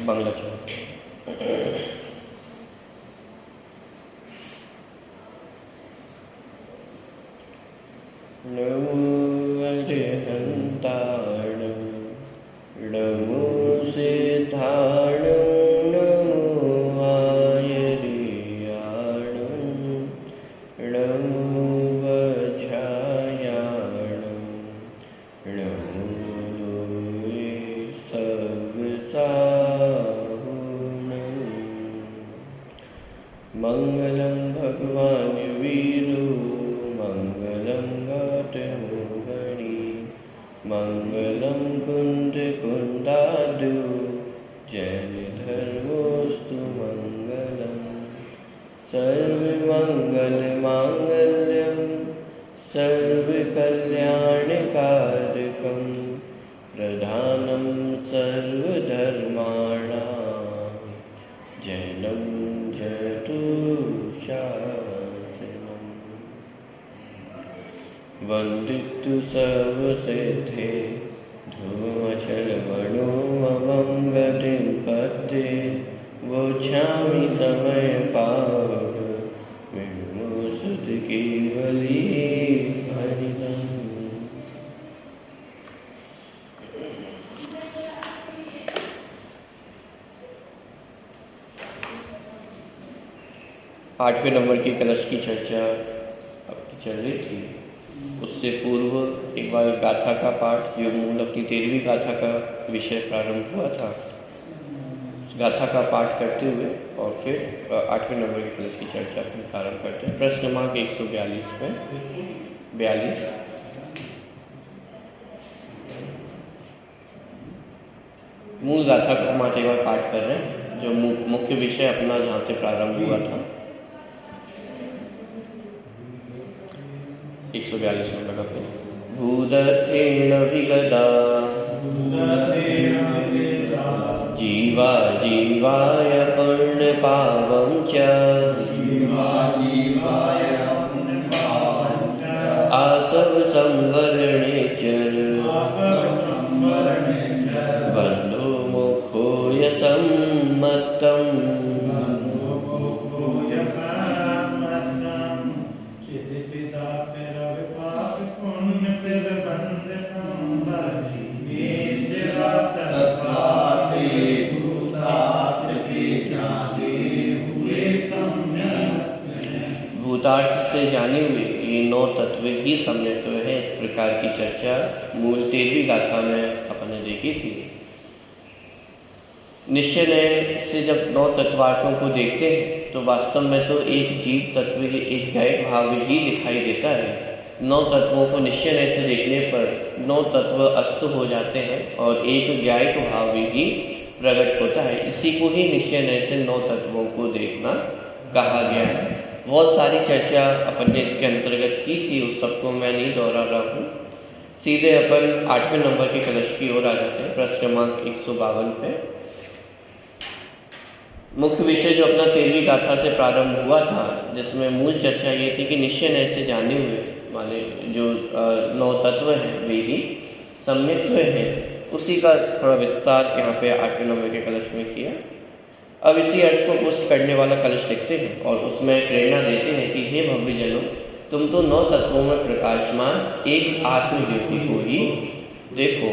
बांग्ला चलो। नमो अरिहन्ताणं नमो सिद्धाणं नमो आयर्याणं नमो वज्रायाणं नमो लोये सव्साहुनं। मंगलं भगवान् वीरो मंगलं घटमुगणि मंगलं कुन्दकुन्दादु जयधर्मोऽस्तु मंगलम्। सर्वमङ्गलमाङ्गल्यं सर्वकल्याणकारकं प्रधानं सर्वधर्माणां जयनं जयतु शासनम्। वन्दितु सर्वसिद्धे ध्रुवमचलमणोमवं गतिं पद्ये वोच्छामि समयपावक विमुसुत केवली हरितम्। आठवें नंबर की कलश की चर्चा आपकी चल रही थी। उससे पूर्व एक बार गाथा का पाठ, जो मूल अपनी 13वीं गाथा का विषय प्रारंभ हुआ था, उस गाथा का पाठ करते हुए और फिर 8वें नंबर की कलश की चर्चा अपनी प्रारंभ करते हैं। प्रश्न क्रमांक 142 में 42 मूल गाथा को हम एक बार पाठ कर रहे हैं, जो मुख्य विषय अपना जहाँ से प्रारंभ हुआ था। 142 नंबर का पेज। भूदत्तेन विगदा जीवा जीवाय पुण्यपावं च आसव संवरणे चर बन्धो मुखो यसम्मतम्। भूतार्थ से जाने हुए ये 9 तत्व ही सम्यक्त है। इस प्रकार की चर्चा मूल 13वीं गाथा में अपन ने देखी थी। निश्चय से जब 9 तत्वार्थों को देखते हैं तो वास्तव में तो एक जीव तत्व, एक दैव भाव ही दिखाई देता है। 9 तत्वों को निश्चय से देखने पर 9 तत्व अस्त हो जाते हैं और एक ज्ञायक भाव ही प्रकट होता है। इसी को ही निश्चय से 9 तत्वों को देखना कहा गया है। बहुत सारी चर्चा अपन ने इसके अंतर्गत की थी, उस सबको मैं नहीं दोहरा रहा हूँ। सीधे अपन 8वें नंबर के कलश की ओर आ जाते हैं। प्रश्न क्रमांक 152 पे मुख्य विषय जो अपना 13वीं गाथा से प्रारंभ हुआ था, जिसमें मूल चर्चा ये थी कि निश्चय से जाने हुए माने जो 9 तत्व हैं वे ही सम्यक्त्व हैं, उसी का थोड़ा विस्तार यहाँ पे 8वें नंबर के कलश में किया। अब इसी अर्थ को पुष्ट करने वाला कलश लिखते हैं और उसमें प्रेरणा देते हैं कि हे भव्यजनों, तुम तो 9 तत्वों में प्रकाशमान एक आत्मज्योति को ही देखो।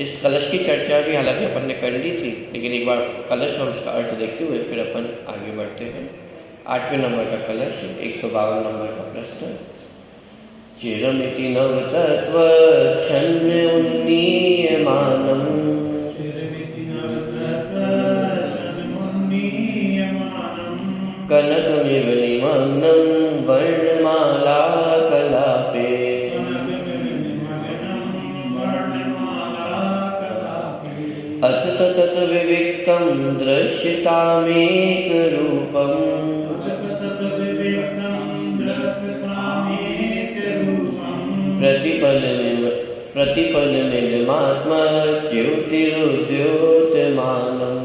इस कलश की चर्चा भी हालांकि अपन ने कर ली थी, लेकिन एक बार कलश और उसका अर्थ देखते हुए फिर अपन आगे बढ़ते हैं। 8वें नंबर का कलश 152 नंबर का प्रश्न। चिरमिति नव तत्व छन्न उन्नीयमानम् कनकमिव निमग्नं वर्णमाला कलापे अथ सतत विविक्तं दृश्यतामेकरूपम् प्रतिपलमिदमात्मा ज्योतिरुद्योतमानम्।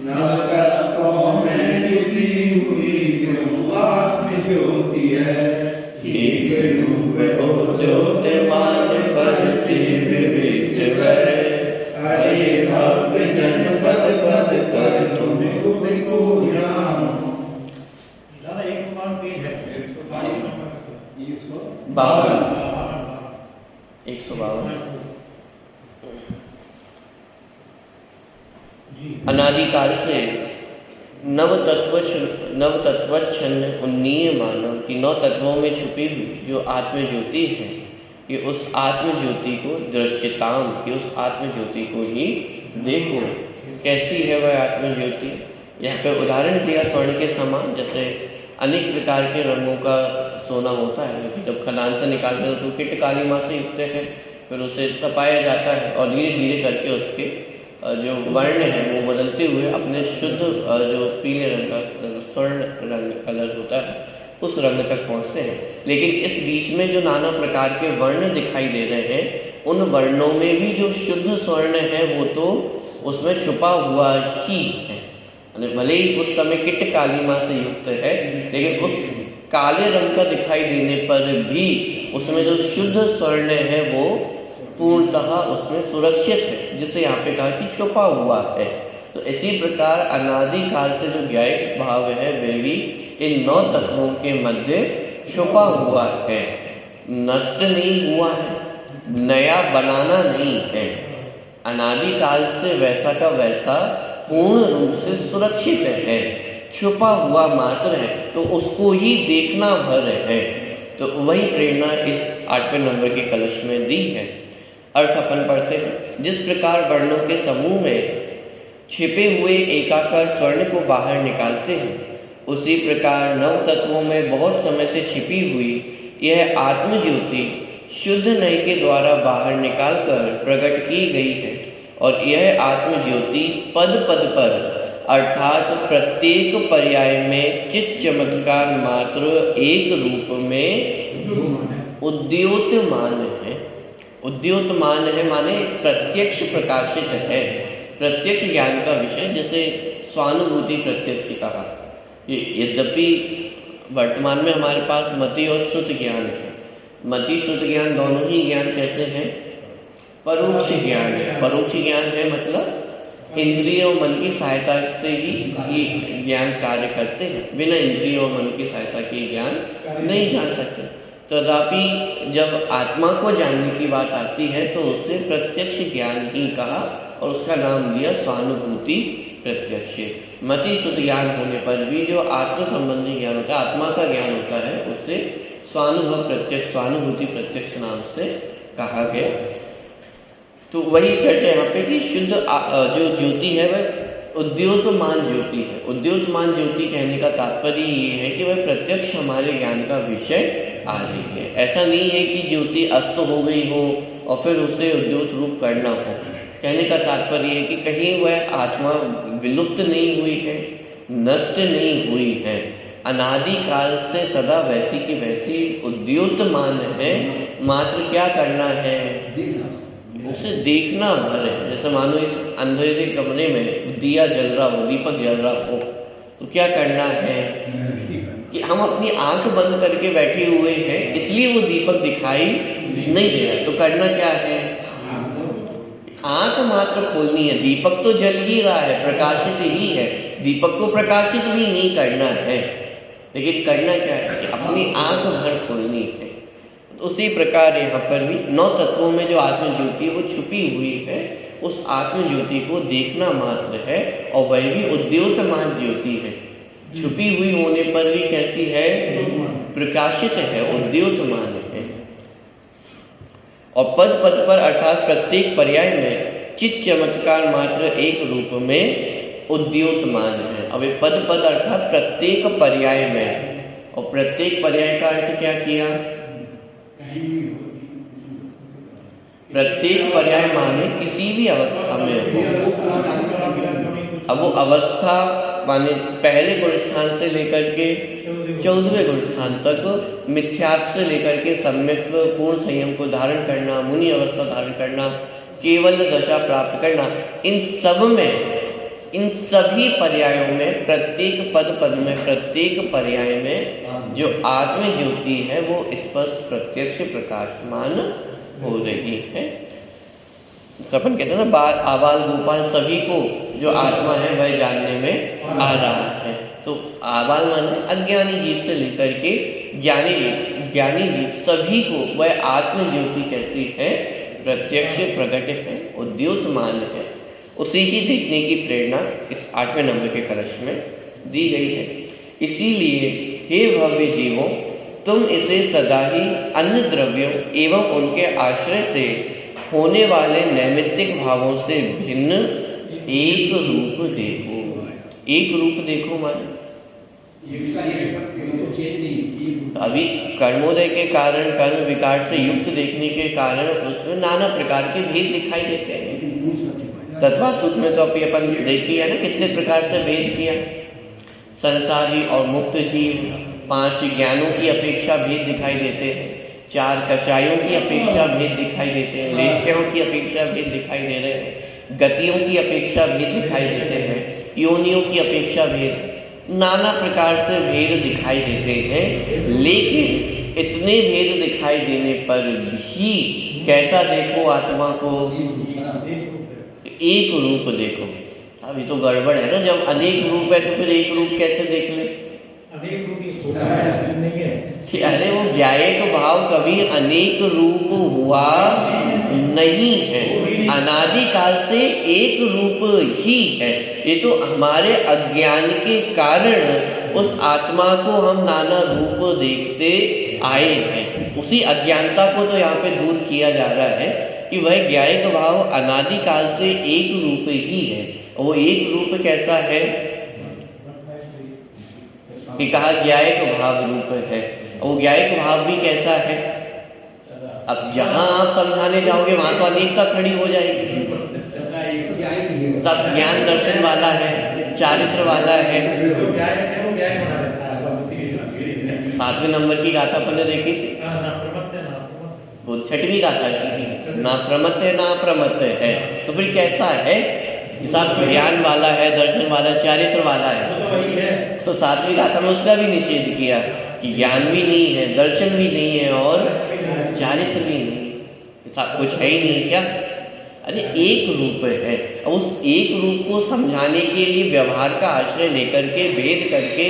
नवकल्पों में छुपी हुई क्यों 52 152। अनादिकाल से नवतत्वच्छन्न उन्नीय मानव की 9 तत्वों में छुपी हुई जो आत्म ज्योति है, कि उस आत्म ज्योति को दृश्यताम, कि उस आत्म ज्योति को ही देखो। कैसी है वह आत्म ज्योति? यहाँ पे उदाहरण दिया स्वर्ण के समान। जैसे अनेक प्रकार के रंगों का सोना होता है, जब खदान से निकालते हैं तो किट कालीमा से युक्त है, फिर उसे तपाया जाता है और धीरे धीरे करके उसके जो वर्ण है वो बदलते हुए अपने शुद्ध जो पीले रंग का स्वर्ण रंग कलर होता है उस रंग तक पहुँचते हैं। लेकिन इस बीच में जो नाना प्रकार के वर्ण दिखाई दे रहे हैं, उन वर्णों में भी जो शुद्ध स्वर्ण है वो तो उसमें छुपा हुआ ही है। भले ही उस समय किट कालीमा से युक्त है, लेकिन उस काले रंग का दिखाई देने पर भी उसमें जो शुद्ध स्वर्ण है वो पूर्णतः उसमें सुरक्षित है, जिसे यहाँ पे कहा कि छुपा हुआ है। तो इसी प्रकार अनादिकाल से जो ज्ञायक भाव है वे भी इन 9 तत्वों के मध्य छुपा हुआ है, नष्ट नहीं हुआ है, नया बनाना नहीं है। अनादिकाल से वैसा का वैसा पूर्ण रूप से सुरक्षित है, छुपा हुआ मात्र है, तो उसको ही देखना भर है। तो वही प्रेरणा इस 8वें नंबर के कलश में दी है। अर्थ अपन पढ़ते हैं। जिस प्रकार वर्णों के समूह में छिपे हुए एकाकार स्वर्ण को बाहर निकालते हैं, उसी प्रकार 9 तत्वों में बहुत समय से छिपी हुई यह आत्मज्योति शुद्ध नय के द्वारा बाहर निकालकर प्रकट की गई है। और यह आत्मज्योति पद पद पर अर्थात प्रत्येक पर्याय में चित चमत्कार मात्र एक रूप में उद्योतमान है। उद्योतमान है माने प्रत्यक्ष प्रकाशित है, प्रत्यक्ष ज्ञान का विषय, जैसे स्वानुभूति प्रत्यक्ष कहा। यद्यपि वर्तमान में हमारे पास मति और श्रुत ज्ञान है। मति श्रुत ज्ञान दोनों ही ज्ञान कैसे हैं? परोक्ष ज्ञान है। परोक्ष ज्ञान है मतलब इंद्रिय और मन की सहायता से ही ये ज्ञान कार्य करते हैं, बिना इंद्रिय और मन की सहायता के ज्ञान नहीं जान सकते। तथापि जब आत्मा को जानने की बात आती है तो उसे प्रत्यक्ष ज्ञान ही कहा और उसका नाम लिया स्वानुभूति प्रत्यक्ष। मति शुद्ध ज्ञान होने पर भी जो आत्म संबंधी ज्ञान होता है, आत्मा का ज्ञान होता है, उसे स्वानुभव प्रत्यक्ष, स्वानुभूति प्रत्यक्ष नाम से कहा गया। तो वही चर्चा यहाँ पे कि शुद्ध जो ज्योति है वह उद्योतमान ज्योति है। उद्योतमान ज्योति कहने का तात्पर्य ये है कि वह प्रत्यक्ष हमारे ज्ञान का विषय आ रही है। ऐसा नहीं है कि ज्योति अस्त हो गई हो और फिर उसे उद्योत रूप करना हो। कहने का तात्पर्य है कि कहीं वह आत्मा विलुप्त नहीं हुई है, नष्ट नहीं हुई है, अनादिकाल से सदा वैसी की वैसी उद्योतमान है। मात्र क्या करना है? उसे देखना भर है। जैसे मानो इस अंधेरे कमरे में दिया जल रहा हो, दीपक जल रहा हो, तो क्या करना है कि हम अपनी आंख बंद करके बैठे हुए हैं, इसलिए वो दीपक दिखाई नहीं दे रहा। तो करना क्या है? आंख मात्र खोलनी है। दीपक तो जल ही रहा है, प्रकाशित ही है, दीपक को प्रकाशित भी नहीं करना है, लेकिन करना क्या है कि अपनी आंख भर खोलनी है। उसी प्रकार यहाँ पर भी 9 तत्वों में जो आत्मज्योति वो छुपी हुई है, उस आत्मज्योति को देखना मात्र है। और वह भी उद्योतमान ज्योति है। छुपी हुई होने पर भी कैसी है? प्रकाशित है, उद्योतमान है। और पद पद पर अर्थात प्रत्येक पर्याय में चित चमत्कार मात्र एक रूप में उद्योतमान है। अब पद पद अर्थात प्रत्येक पर्याय में, और प्रत्येक पर्याय का अर्थ क्या किया? प्रत्येक पर्याय माने किसी भी अवस्था में हो। अब वो अवस्था माने पहले गुण स्थान से लेकर के 14वें गुण स्थान तक, मिथ्यात्व से लेकर के सम्यक्त्व पूर्ण संयम को धारण करना, मुनि अवस्था धारण करना, केवल दशा प्राप्त करना, इन सब में, इन सभी पर्यायों में, प्रत्येक पद पद में, प्रत्येक पर्याय में जो आत्म ज्योति है वो स्पष्ट प्रत्यक्ष प्रकाशमान हो रही है। सपन कहते हैं ना, आबाल गोपाल सभी को जो आत्मा है वह जानने में आ रहा है। तो आबाल माने अज्ञानी जीव से लेकर के ज्ञानी जीव सभी को वह आत्म ज्योति कैसी है, प्रत्यक्ष प्रकट है, उद्योतमान है, उसी ही देखने की प्रेरणा इस 8वें नंबर के कलश में दी गई है। इसीलिए हे भव्य जीवों, तुम इसे सदा ही अन्य द्रव्यों एवं उनके आश्रय से होने वाले नैमित्तिक भावों से भिन्न एक रूप देखो। एक रूप देखो माने अभी कर्मोदय के कारण, कर्म विकार से युक्त देखने के कारण उसमें नाना प्रकार के भेद दिखाई देते हैं। तत्वा सूत्र में तो अभी अपन देख किया ना कितने प्रकार से भेद किया। संसारी और मुक्त जीव, 5 ज्ञानों की अपेक्षा भेद दिखाई देते हैं, 4 कषायों की अपेक्षा भेद दिखाई देते हैं, वेश्याओं की अपेक्षा भेद दिखाई दे रहे हैं, गतियों की अपेक्षा भेद दिखाई देते हैं, योनियों की अपेक्षा भेद, नाना प्रकार से भेद दिखाई देते हैं। लेकिन इतने भेद दिखाई देने पर भी कैसा देखो आत्मा को, एक रूप देखो। अभी तो गड़बड़ है ना, जब अनेक रूप है तो फिर एक रूप कैसे देख ले? अनेक रूप नहीं है कि अरे वो व्यायक भाव कभी अनेक रूप हुआ नहीं है, अनादि काल से एक रूप ही है। ये तो हमारे अज्ञान के कारण उस आत्मा को हम नाना रूप देखते आए हैं। उसी अज्ञानता को तो यहाँ पे दूर किया जा रहा है कि वह व्यायक भाव अनादि काल से एक रूप ही है। वो एक रूप कैसा है कि कहा ज्ञायक भाव रूप है। वो ज्ञायक भाव भी कैसा है? अब जहां आप समझाने जाओगे वहां तो अनेकता खड़ी हो जाएगी। सब ज्ञान दर्शन वाला है, चारित्र वाला है। 7वें नंबर की गाथा अपन ने देखी थी, वो 6वीं गाथा की, ना प्रमत्त ना प्रमत्त है। तो फिर कैसा है? सब ज्ञान वाला है, दर्शन वाला, चारित्र वाला है। तो 7वीं गाथा में उसका भी निषेध किया कि ज्ञान भी नहीं है, दर्शन भी नहीं है और चारित्र भी नहीं, सब कुछ है ही नहीं। क्या? अरे एक रूप है। उस एक रूप को समझाने के लिए व्यवहार का आश्रय लेकर के भेद करके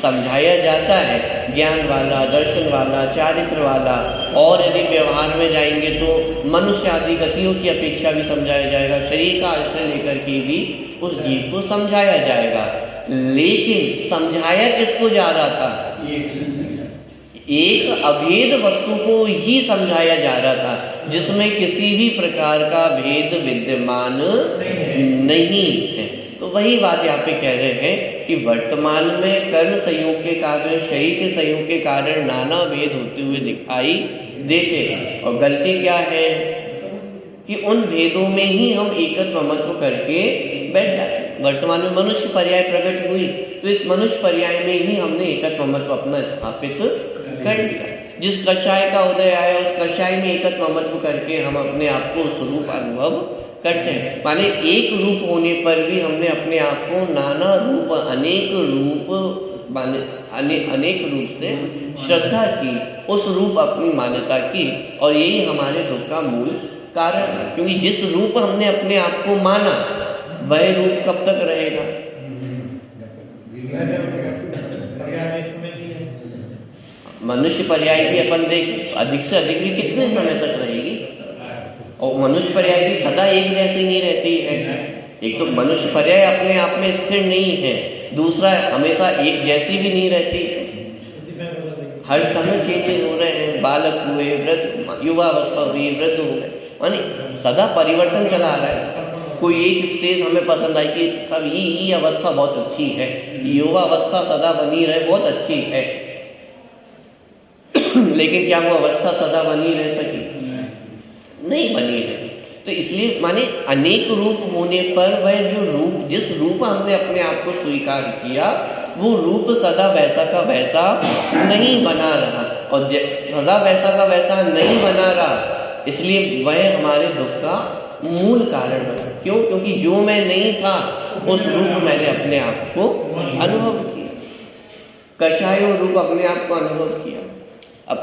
समझाया जाता है, ज्ञान वाला, दर्शन वाला, चारित्र वाला। और यदि व्यवहार में जाएंगे तो मनुष्य आदि गतियों की अपेक्षा भी समझाया जाएगा, शरीर का आश्रय लेकर के भी उस जीव को समझाया जाएगा। लेकिन समझाया किसको जा रहा था? एक अभेद वस्तु को ही समझाया जा रहा था, जिसमें किसी भी प्रकार का भेद विद्यमान नहीं है। तो वही बात यहाँ पे कह रहे हैं कि वर्तमान में कर्म संयोग के कारण, शरीर के संयोग के कारण नाना भेद होते हुए दिखाई देते हैं। और गलती क्या है कि उन भेदों में ही हम एकत्व ममत्व करके बैठ जाते हैं। वर्तमान में मनुष्य पर्याय प्रकट हुई तो इस मनुष्य पर्याय में ही हमने एकत्व ममत्व अपना स्थापित कर लिया। जिस कषाय का उदय आया उस कषाय में एकत्व ममत्व करके हम अपने आप को स्वरूप अनुभव करते हैं। माने एक रूप होने पर भी हमने अपने आप को नाना रूप, अनेक रूप माने अनेक रूप से श्रद्धा की, उस रूप अपनी मान्यता की। और यही हमारे दुख का मूल कारण है, क्योंकि जिस रूप हमने अपने आप को माना वह रूप कब तक रहेगा? मनुष्य पर्याय भी अपन देख अधिक से अधिक भी कितने समय तक रहेगी? और मनुष्य पर्याय भी सदा एक जैसी नहीं रहती है। एक तो मनुष्य पर्याय अपने आप में स्थिर नहीं है, दूसरा हमेशा एक जैसी भी नहीं रहती है। हर समय चेंजेस हो रहे हैं। बालक हुए, वृद्ध, युवा अवस्था हुई, वृद्ध हो गए, मानी सदा परिवर्तन चला आ रहा है। कोई एक स्टेज हमें पसंद आई कि सब ये अवस्था बहुत अच्छी है, युवा अवस्था सदा बनी रहे, बहुत अच्छी है। लेकिन क्या वो अवस्था सदा बनी रह सकी? नहीं बनी रही। तो इसलिए माने अनेक रूप होने पर वह जो रूप, जिस रूप हमने अपने आप को स्वीकार किया वो रूप सदा वैसा का वैसा नहीं बना रहा। और सदा वैसा का वैसा नहीं बना रहा, इसलिए वह हमारे दुख का मूल कारण बना। क्यों? क्योंकि जो मैं नहीं था उस रूप मैंने अपने आप को अनुभव किया, कषाय रूप अपने आप को अनुभव किया। अब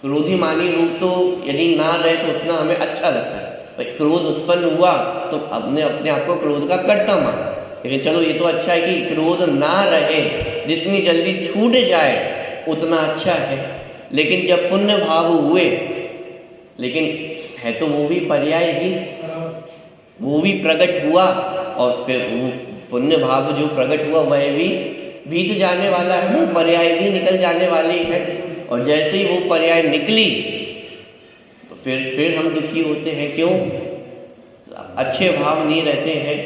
क्रोधिमानी रूप तो यदि ना रहे तो उतना हमें अच्छा लगता है। भाई क्रोध उत्पन्न हुआ तो हमने अपने आप को क्रोध का कर्ता माना, लेकिन चलो ये तो अच्छा है कि क्रोध ना रहे, जितनी जल्दी छूट जाए उतना अच्छा है। लेकिन जब पुण्य भाव हुए, लेकिन है तो वो भी पर्याय ही, वो भी प्रकट हुआ और फिर वो पुण्य भाव जो प्रकट हुआ वह भी बीत जाने वाला है, वो पर्याय भी निकल जाने वाली है। और जैसे ही वो पर्याय निकली तो फिर हम दुखी होते हैं। क्यों? अच्छे भाव नहीं रहते हैं,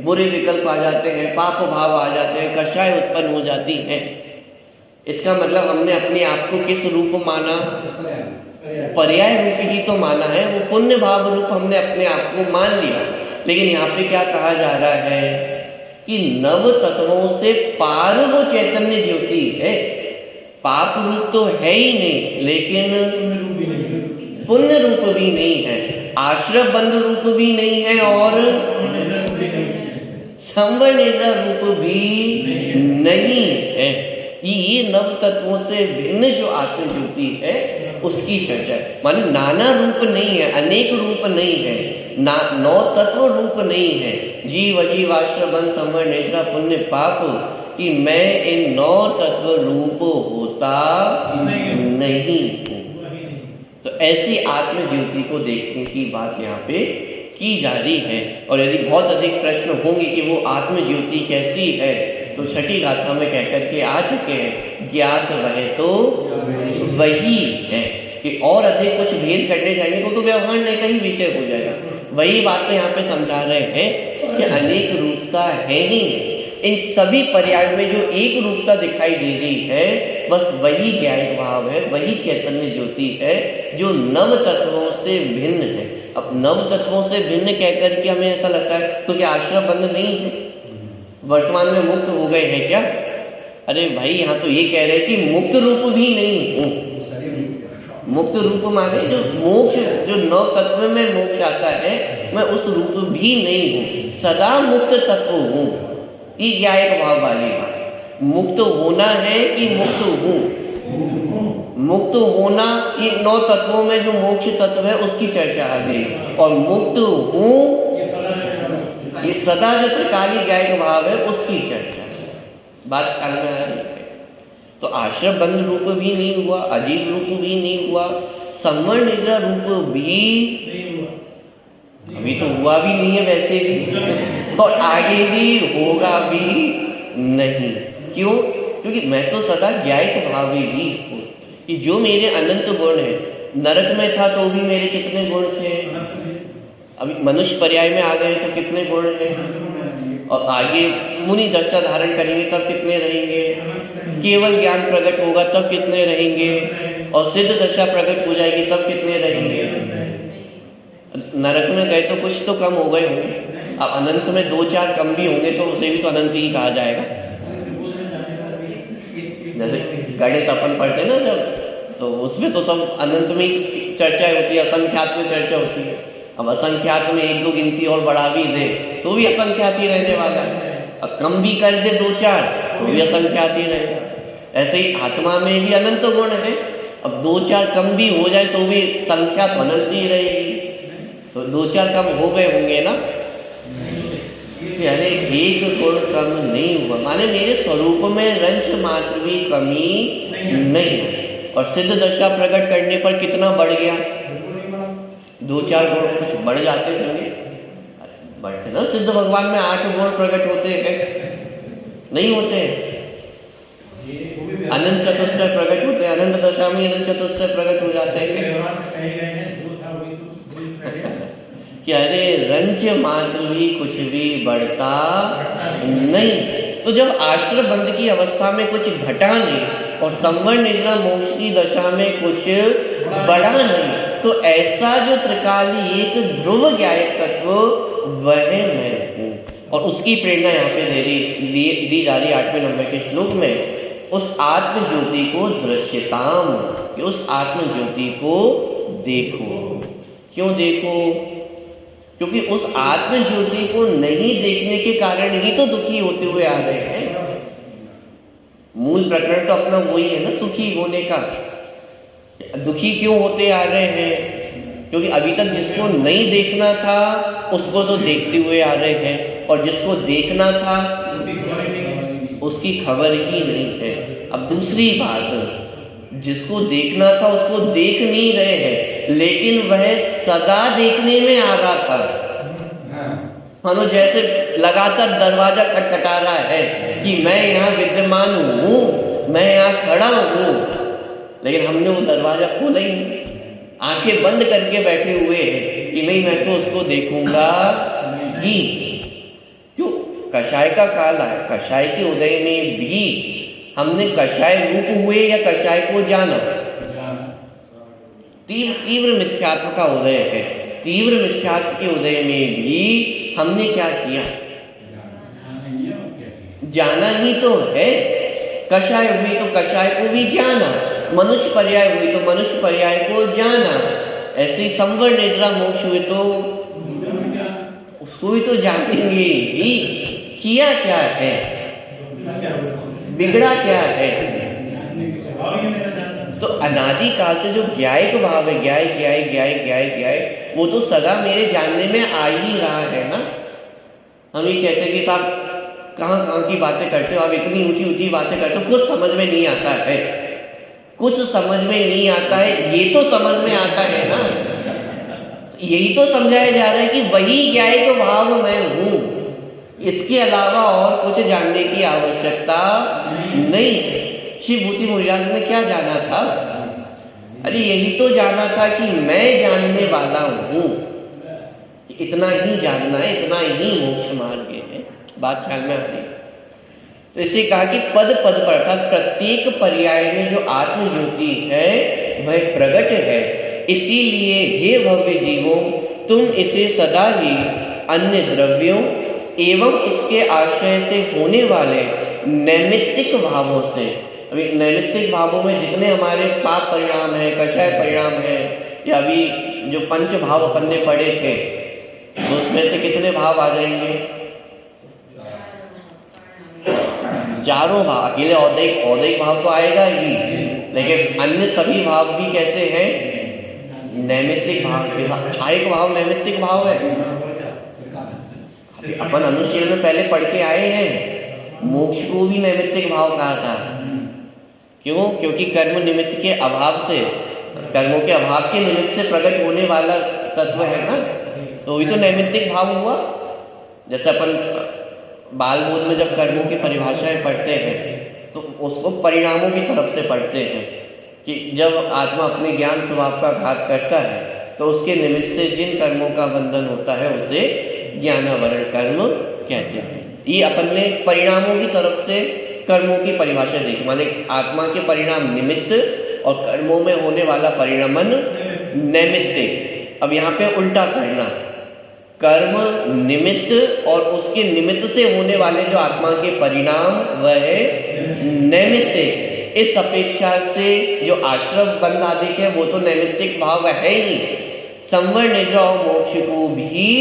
बुरे विकल्प आ जाते हैं, पाप भाव आ जाते हैं, कषाय उत्पन्न हो जाती है। इसका मतलब हमने अपने आप को किस रूप माना? पर्याय रूप ही तो माना है, वो पुण्य भाव रूप हमने अपने आप को मान लिया। लेकिन यहाँ पे क्या कहा जा रहा है कि नव तत्वों से पार वो चैतन्य ज्योति है। पाप रूप तो है ही नहीं, लेकिन पुण्य रूप भी नहीं है, आश्रय बंध रूप भी नहीं है और संवर्ण रूप भी नहीं है। ये नव तत्वों से भिन्न जो आत्म ज्योति है उसकी चर्चा है। माने नाना रूप नहीं है, अनेक रूप नहीं है, नौ तत्व रूप नहीं है, जीव अजीव आश्रय बंध संवर्ण नेत्रा पुण्य पाप, कि मैं इन 9 तत्व रूप होता नहीं हूँ। तो ऐसी आत्म ज्योति को देखने की बात यहाँ पे की जा रही है। और यदि बहुत अधिक प्रश्न होंगे कि वो आत्म ज्योति कैसी है, तो छठी गाथा में कहकर के आ चुके हैं, ज्ञात वह तो वही है। कि और अधिक कुछ भेद करने जाएंगे तो व्यवहार नहीं का ही विषय हो जाएगा। वही बातें यहाँ पे समझा रहे हैं कि अनेक रूपता है ही, इन सभी पर्याय में जो एक रूपता दिखाई दे रही है बस वही ज्ञायक भाव है, वही चैतन्य ज्योति है जो नव तत्वों से भिन्न है। अब नव तत्वों से भिन्न कहकर के हमें ऐसा लगता है तो क्या आश्रय बंध नहीं है, वर्तमान में मुक्त हो गए हैं क्या? अरे भाई यहाँ तो ये कह रहे हैं कि मुक्त रूप भी नहीं हूँ। मुक्त रूप माने जो मोक्ष, जो नव तत्व में मोक्ष आता है, मैं उस रूप भी नहीं हूँ, सदा मुक्त तत्व हूँ। ये ज्ञायक भाव वाली बात। मुक्त होना है कि मुक्त हूँ? मुक्त होना, ये 9 तत्वों में जो मोक्ष तत्व है उसकी चर्चा आ गई। और मुक्त हूँ, ये सदा जो त्रिकाली ज्ञायक भाव है उसकी चर्चा बात काल में आ रही है। तो आश्रय बंध रूप भी नहीं हुआ, अजीब रूप भी नहीं हुआ, संवर्ण निद्रा रूप भी अभी तो हुआ भी नहीं है वैसे भी, और आगे भी होगा भी नहीं। क्यों? क्योंकि मैं तो सदा ज्ञायक भावी ही हूँ कि जो मेरे अनंत गुण है, नरक में था तो भी मेरे कितने गुण थे, अभी मनुष्य पर्याय में आ गए तो कितने गुण हैं, और आगे मुनि दशा धारण करेंगे तब कितने रहेंगे, केवल ज्ञान प्रकट होगा तब कितने रहेंगे, और सिद्ध दशा प्रकट हो जाएगी तब कितने रहेंगे। नरक में गए तो कुछ तो कम हो गए होंगे, अब अनंत में 2-4 कम भी होंगे तो उसे भी तो अनंत ही कहा जाएगा। जैसे गणित अपन पढ़ते ना जब, तो उसमें तो सब अनंत में ही चर्चा होती है, असंख्यात में चर्चा होती है। अब असंख्यात में 1-2 गिनती और बढ़ा भी दे तो भी असंख्यात ही रहने वाला है, अब कम भी कर दे 2-4 तो भी असंख्यात ही रहेगा। ऐसे ही आत्मा में भी अनंत गुण है, अब 2-4 कम भी हो जाए तो भी संख्या तो अनंत ही रहेगी। तो 2-4 कम हो गए होंगे ना, अरे एक गुण कम नहीं हुआ, माने मेरे स्वरूप में रंच मात्र भी कमी नहीं है। और सिद्ध दशा प्रकट करने पर कितना बढ़ गया, 2-4 गुण कुछ बढ़ जाते होंगे, बढ़ते ना। सिद्ध भगवान में 8 गुण प्रकट होते हैं, नहीं होते? अनंत चतुष्टय प्रकट होते हैं, अनंत दशा में अनंत चतुष्टय प्रकट हो जाते हैं कि अरे रंच मात्र भी कुछ भी बढ़ता नहीं। तो जब आश्रय बंध की अवस्था में कुछ घटा नहीं और संवर्ण निद्रा मोक्ष की दशा में कुछ बढ़ा नहीं, तो ऐसा जो त्रिकाली एक ध्रुव ज्ञायक तत्व वह मैं हूँ। और उसकी प्रेरणा यहाँ पे दी जा रही 8वें नंबर के श्लोक में। उस आत्म ज्योति को दृश्यताम, कि उस आत्म ज्योति को देखो। क्यों देखो? क्योंकि उस आत्म ज्योति को नहीं देखने के कारण ही तो दुखी होते हुए आ रहे हैं। मूल प्रकरण तो अपना वही है ना, सुखी होने का। दुखी क्यों होते आ रहे हैं? क्योंकि अभी तक जिसको नहीं देखना था उसको तो देखते हुए आ रहे हैं। और जिसको देखना था उसकी खबर ही नहीं। उसकी खबर ही नहीं है। अब दूसरी बात, जिसको देखना था उसको देख नहीं रहे हैं, लेकिन वह सदा देखने में आ रहा था। मानो जैसे लगातार दरवाजा खटखटा रहा है कि मैं यहाँ विद्यमान हूँ, मैं यहाँ खड़ा हूँ, लेकिन हमने वो दरवाजा खोला ही नहीं। आंखें बंद करके बैठे हुए हैं कि नहीं, मैं तो उसको देखूंगा ही। क्यों? कषाय का काल है, कषाय के उदय में भी हमने कषाय रूप हुए या कषाय को जाना। तीव्र मिथ्यात्व का उदय है। तीव्र मिथ्यात्व के उदय में भी हमने क्या किया? जाना ही तो है। कषाय हुई तो कषाय को भी जाना, मनुष्य पर्याय हुई तो मनुष्य पर्याय को जाना। ऐसे ही संवर निद्रा मोक्ष हुए तो उसको भी तो जानेंगे ही। किया क्या है? बिगड़ा क्या है? तो अनादि काल से जो ज्ञायक भाव है, ज्ञाय ज्ञाय ज्ञाय ज्ञाय ज्ञाय, वो तो सदा मेरे जानने में आ ही रहा है ना। हम ये कहते हैं कि साहब कहाँ कहाँ की बातें करते हो आप, इतनी ऊंची ऊंची बातें करते हो, कुछ समझ में नहीं आता है। कुछ समझ में नहीं आता है, ये तो समझ में आता है ना। यही तो समझाया जा रहा है कि वही ज्ञायक भाव मैं हूँ, इसके अलावा और कुछ जानने की आवश्यकता नहीं। श्री भूति मुनिराज ने क्या जाना था? अरे यही तो जाना था कि मैं जानने वाला हूँ। इतना ही जानना है, इतना ही मोक्ष मार्ग है। बात ख्याल में आ रही? तो इसे कहा कि पद पद पर अर्थात प्रत्येक पर्याय में जो आत्म ज्योति है वह प्रकट है। इसीलिए हे भव्य जीवों, तुम इसे सदा ही अन्य द्रव्यों एवं इसके आश्रय से होने वाले नैमित्तिक भावों से, अभी नैमित्तिक भावों में जितने हमारे पाप परिणाम है, कषाय परिणाम है, या अभी जो पंच भाव अपन ने पढ़े थे, तो उसमें से कितने भाव आ जाएंगे? चारों भाव। अकेले औदैहिक भाव तो आएगा ही, लेकिन अन्य सभी भाव भी कैसे हैं? नैमित्तिक भाव। छायक भाव नैमित्तिक भाव है। अपन अनुच्छेद में पहले पढ़ के आए हैं, मोक्ष को भी नैमित्तिक भाव कहा था। क्यों? क्योंकि कर्म निमित्त के अभाव से, कर्मों के अभाव के निमित्त से प्रकट होने वाला तत्व है ना, तो भी तो नैमित्तिक भाव हुआ। जैसे अपन बाल बोध में जब कर्मों की परिभाषाएं पढ़ते हैं तो उसको परिणामों की तरफ से पढ़ते हैं कि जब आत्मा अपने ज्ञान स्वभाव का घात करता है तो उसके निमित्त से जिन कर्मों का बंधन होता है उसे ज्ञानावरण कर्म कहते हैं। ये अपन ने परिणामों की तरफ से कर्मों की परिभाषा देखी, माने आत्मा के परिणाम निमित्त और कर्मों में होने वाला परिणमन नैमित्तिक। अब यहाँ पे उल्टा करना, कर्म निमित्त और उसके निमित्त से होने वाले जो आत्मा के परिणाम वह नैमित्तिक। इस अपेक्षा से जो आश्रम बंध आदि के वो तो नैमित्तिक भाव है ही नहीं। संवर निद्रा और मोक्ष को भी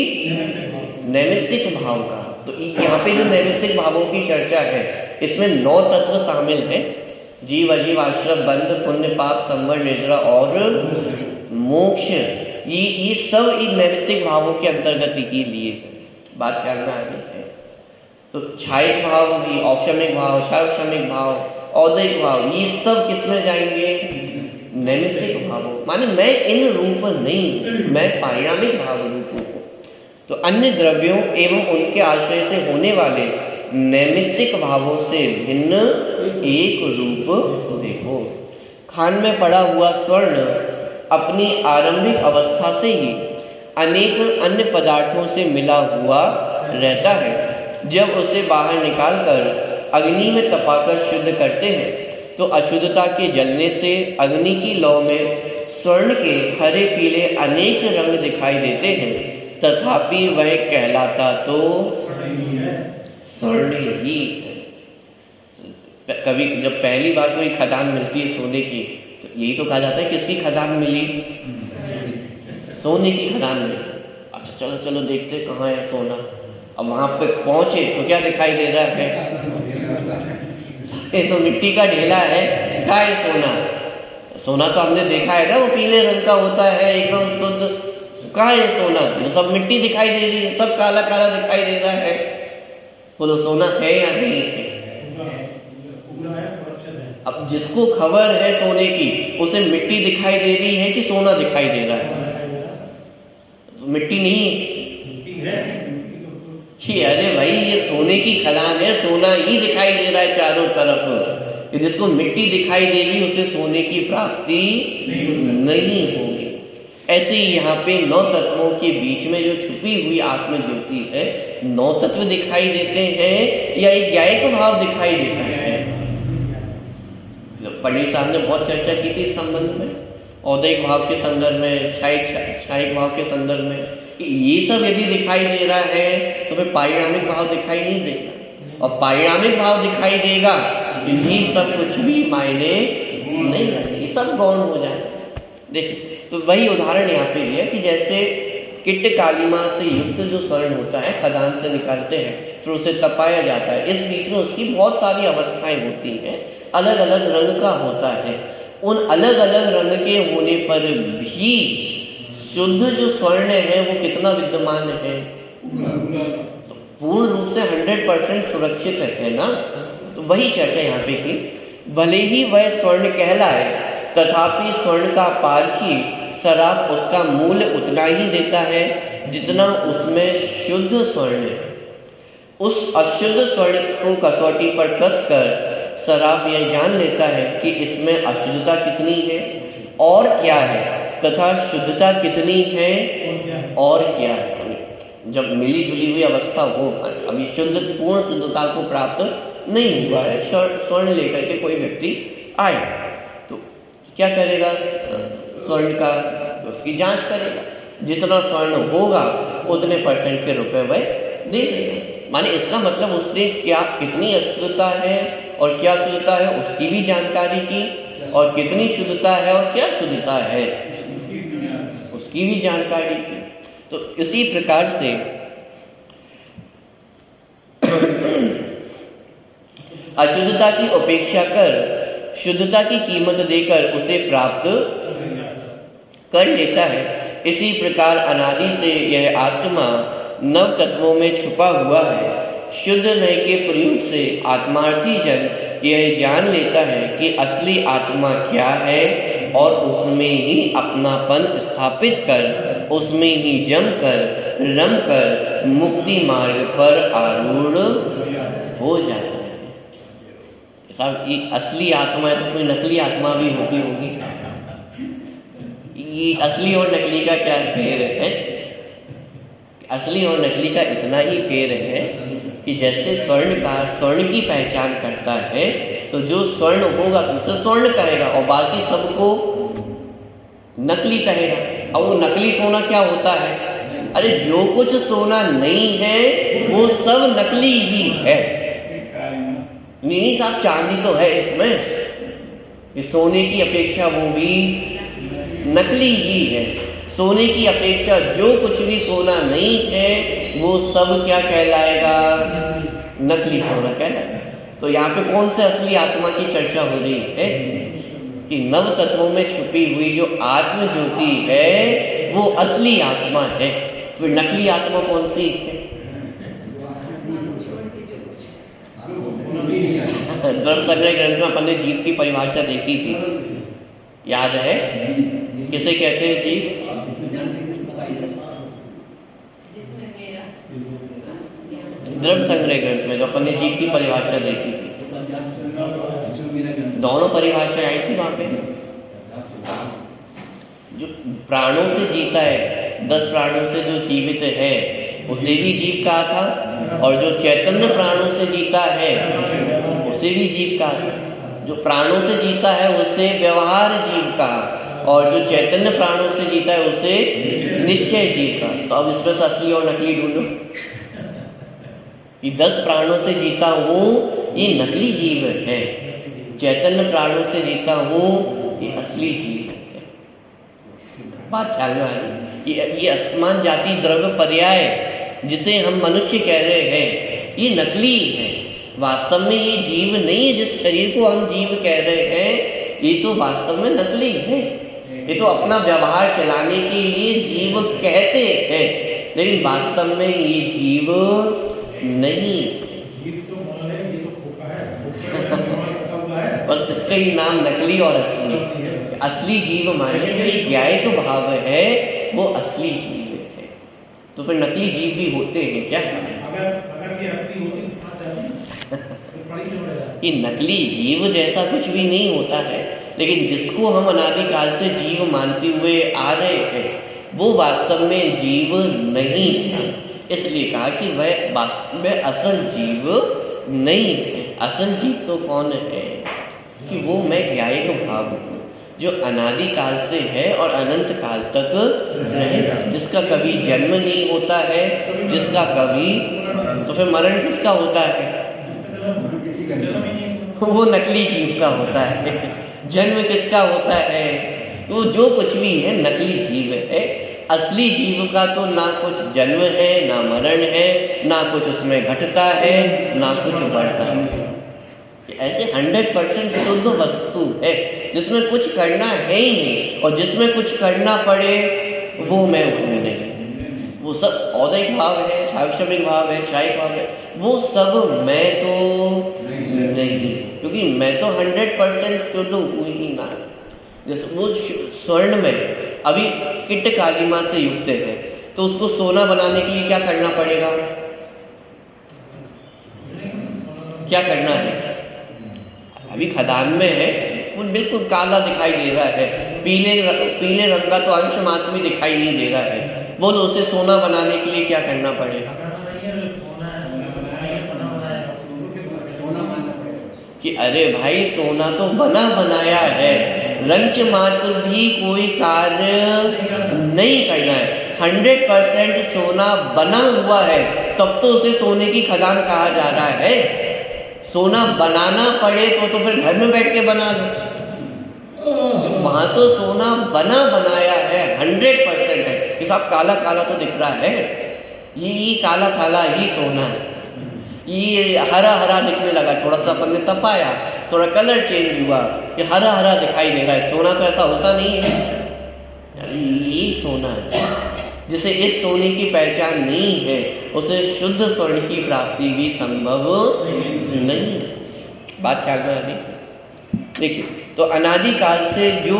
नैमित्तिक भाव का। तो यहाँ पे जो नैमित्तिक भावों की चर्चा है इसमें 9 तत्व शामिल हैं। जीव अजीव आश्रम बंध पुण्य पाप संवर निद्रा और मोक्ष, ये सब इन नैमित्तिक भावों के अंतर्गत ही लिए बात करना है। तो छायक भाव भी, औपशमिक भाव, सार्वशमिक भाव, औदैहिक भाव, ये सब किसमें जाएंगे? नैमित्तिक भावों। माने मैं इन रूप नहीं, मैं पारिणामिक भाव रूप हूँ। तो अन्य द्रव्यों एवं उनके आश्रय से होने वाले नैमित्तिक भावों से भिन्न एक रूप देखो। खान में पड़ा हुआ स्वर्ण अपनी आरंभिक अवस्था से ही अनेक अन्य पदार्थों से मिला हुआ रहता है। जब उसे बाहर निकालकर अग्नि में तपाकर शुद्ध करते हैं तो अशुद्धता के जलने से अग्नि की लौ में स्वर्ण के हरे पीले अनेक रंग दिखाई देते हैं, तथापि वह कहलाता तो स्वर्ण ही है। कभी जब पहली बार कोई खदान मिलती है सोने की तो यही तो कहा जाता है किसकी खदान मिली? सोने की खदान मिली। अच्छा चलो चलो देखते कहाँ है सोना। अब वहां पे पहुंचे तो क्या दिखाई दे रहा है? ये तो मिट्टी का ढेला है, क्या है सोना? सोना तो हमने देखा है ना, वो पीले रंग का होता है एकदम शुद्ध। कहाँ है सोना? ये सब मिट्टी दिखाई दे रही है, सब काला काला दिखाई दे रहा है। बोलो सोना है या नहीं है? अब जिसको खबर है सोने की, उसे मिट्टी दिखाई दे रही है कि सोना दिखाई दे रहा है? तो मिट्टी नहीं है कि अरे भाई ये सोने की खदान है, सोना ही दिखाई दे रहा है चारों तरफ। कि जिसको मिट्टी दिखाई देगी उसे सोने की प्राप्ति नहीं होगी। ऐसे ही यहाँ पे 9 तत्वों के बीच में जो छुपी हुई आत्म ज्योति है, 9 तत्व दिखाई देते हैं या एक ज्ञायक भाव दिखाई देता है? पंडित साहब ने बहुत चर्चा की थी इस संबंध में, औदैहिक भाव के संदर्भ में, क्षायिक भाव के संदर्भ में, कि ये सब यदि दिखाई दे रहा है तो फिर पारिणामिक भाव दिखाई नहीं देगा, और पारिणामिक भाव दिखाई देगा तो ये सब कुछ भी मायने नहीं रखते, ये सब गौण हो जाए। देखिए तो वही उदाहरण यहाँ पे लिया कि जैसे किट कालिमा से युक्त जो स्वर्ण होता है, खदान से निकालते हैं, फिर उसे तपाया जाता है, इस बीच में उसकी बहुत सारी अवस्थाएं होती हैं, अलग अलग रंग का होता है। उन अलग अलग रंग के होने पर भी शुद्ध जो स्वर्ण है वो कितना विद्यमान है? तो पूर्ण रूप से 100% सुरक्षित है ना। तो वही चर्चा यहाँ पे की, भले ही वह स्वर्ण कहलाए तथापि स्वर्ण का पारखी सराफ उसका मूल्य उतना ही देता है जितना उसमें शुद्ध स्वर्ण है। उस अशुद्ध स्वर्ण को कसौटी पर कसकर सराफ यह जान लेता है कि इसमें अशुद्धता कितनी है और क्या है, तथा शुद्धता कितनी है और क्या है। जब मिली जुली हुई अवस्था हो, अभी शुद्ध पूर्ण शुद्धता को प्राप्त नहीं हुआ है, स्वर्ण लेकर के कोई व्यक्ति आए तो क्या करेगा? स्वर्ण का उसकी जांच करेगा, जितना स्वर्ण होगा उतने % के रुपए वह दे देगा। माने इसका मतलब उसने क्या कितनी अशुद्धता है और क्या शुद्धता है उसकी भी जानकारी की, और कितनी शुद्धता है और क्या शुद्धता है उसकी भी जानकारी की। तो इसी प्रकार से अशुद्धता की उपेक्षा कर शुद्धता की कीमत देकर उसे प्राप्त कर लेता है। इसी प्रकार अनादि से यह आत्मा 9 तत्वों में छुपा हुआ है। शुद्ध नय के प्रयोग से आत्मार्थी जन यह जान लेता है कि असली आत्मा क्या है और उसमें ही अपनापन स्थापित कर, उसमें ही जमकर रमकर मुक्ति मार्ग पर आरूढ़ हो जाता है। साहब ये असली आत्मा है तो कोई नकली आत्मा भी होती होगी। ये असली और नकली का क्या फेर है? असली और नकली का इतना ही फेर है कि जैसे स्वर्णकार स्वर्ण की पहचान करता है तो जो स्वर्ण होगा तो उसे स्वर्ण कहेगा और बाकी सबको नकली कहेगा। और वो नकली सोना क्या होता है? अरे जो कुछ सोना नहीं है वो सब नकली ही है। नहीं साहब चांदी तो है इसमें, कि सोने की अपेक्षा वो भी नकली ही है। सोने की अपेक्षा जो कुछ भी सोना नहीं है वो सब क्या कहलाएगा? नकली सोना कहलाएगा। तो यहाँ पे कौन से असली आत्मा की चर्चा हो रही है? कि 9 तत्वों में छुपी हुई जो आत्म ज्योति है वो असली आत्मा है। फिर नकली आत्मा कौन सी है? द्रव्य संग्रह ग्रंथ में अपन ने जीव की परिभाषा देखी थी, याद है? किसे कहते हैं जीव? द्रव्य संग्रह ग्रंथ में जो अपन ने जीव की परिभाषा देखी थी, दोनों परिभाषाएं आई थी वहां पे। जो प्राणों से जीता है, 10 प्राणों से जो जीवित है उसे भी जीव कहा था, और जो चैतन्य प्राणों से जीता है उसे भी जीव कहा। जो प्राणों से जीता है उसे व्यवहार जीव कहा, और जो चैतन्य प्राणों से जीता है उसे निश्चय जीव कहा। तो अब इसमें से असली और नकली ढूंढो। कि 10 प्राणों से जीता हूँ ये नकली जीव है, चैतन्य प्राणों से जीता हूँ ये असली जीव है। बात ख्याल में आ रही? ये असमान जाति द्रव्य पर्याय जिसे हम मनुष्य कह रहे हैं ये नकली है। वास्तव में ये जीव नहीं है। जिस शरीर को हम जीव कह रहे हैं ये तो वास्तव में नकली है। ये तो अपना व्यवहार चलाने के लिए जीव कहते हैं, लेकिन वास्तव में ये जीव नहीं। बस इसका ही नाम नकली और असली। असली जीव माने जो एक न्यायिक भाव है वो असली जीव है। तो फिर नकली जीव भी होते हैं क्या? अगर ये असली होती तो कहाँ जाती? तो पड़ी क्यों रह जाती? ये नकली जीव जैसा कुछ भी नहीं होता है, लेकिन जिसको हम अनादिकाल से जीव मानते हुए आ रहे हैं वो वास्तव में जीव नहीं था। इसलिए कहा कि वह वास्तव में असल जीव नहीं है। असल जीव तो कौन है? कि वो मैं न्यायिक भाव हूँ जो अनादिकाल से है और अनंत काल तक रहेगा, जिसका कभी जन्म नहीं होता है, जिसका कभी, तो फिर मरण किसका होता है? वो नकली जीव का होता है। जन्म किसका होता है? वो जो कुछ भी है नकली जीव है। असली जीव का तो ना कुछ जन्म है, ना मरण है, ना कुछ उसमें घटता है, ना कुछ बढ़ता है। ऐसे 100% शुद्ध वस्तु है जिसमें कुछ करना है ही नहीं, और जिसमें कुछ करना पड़े वो मैं हूँ नहीं। वो सब औदैहिक भाव है, छावशमिक भाव है, क्षायिक भाव है, वो सब मैं तो नहीं, क्योंकि मैं तो 100% शुद्ध हूँ ही ना। जैसे वो स्वर्ण में अभी किट कालिमा से युक्त है, तो उसको सोना बनाने के लिए क्या करना पड़ेगा? क्या करना है? अभी खदान में है, वो बिल्कुल काला दिखाई दे रहा है, पीले रंग का तो अंश मात्र भी दिखाई नहीं दे रहा है। बोलो उसे सोना बनाने के लिए क्या करना पड़ेगा? कि अरे भाई सोना तो बना बनाया है, रंच मात्र भी कोई कार्य नहीं करना है। 100% सोना बना हुआ है, तब तो उसे सोने की खदान कहा जा रहा है। सोना बनाना पड़े तो फिर घर में बैठ के बना लो। वहां तो सोना बना बनाया है, 100% है। ये सब काला काला तो दिख रहा है, ये काला काला ही सोना है। ये हरा हरा दिखने लगा, थोड़ा सा अपन ने तपाया, थोड़ा कलर चेंज हुआ, ये हरा हरा दिखाई दे रहा है। सोना तो ऐसा होता नहीं है, ये सोना है। जिसे इस सोने की पहचान नहीं है उसे शुद्ध स्वर्ण की प्राप्ति भी संभव नहीं है। बात क्या है अभी देखिए, तो अनादिकाल से जो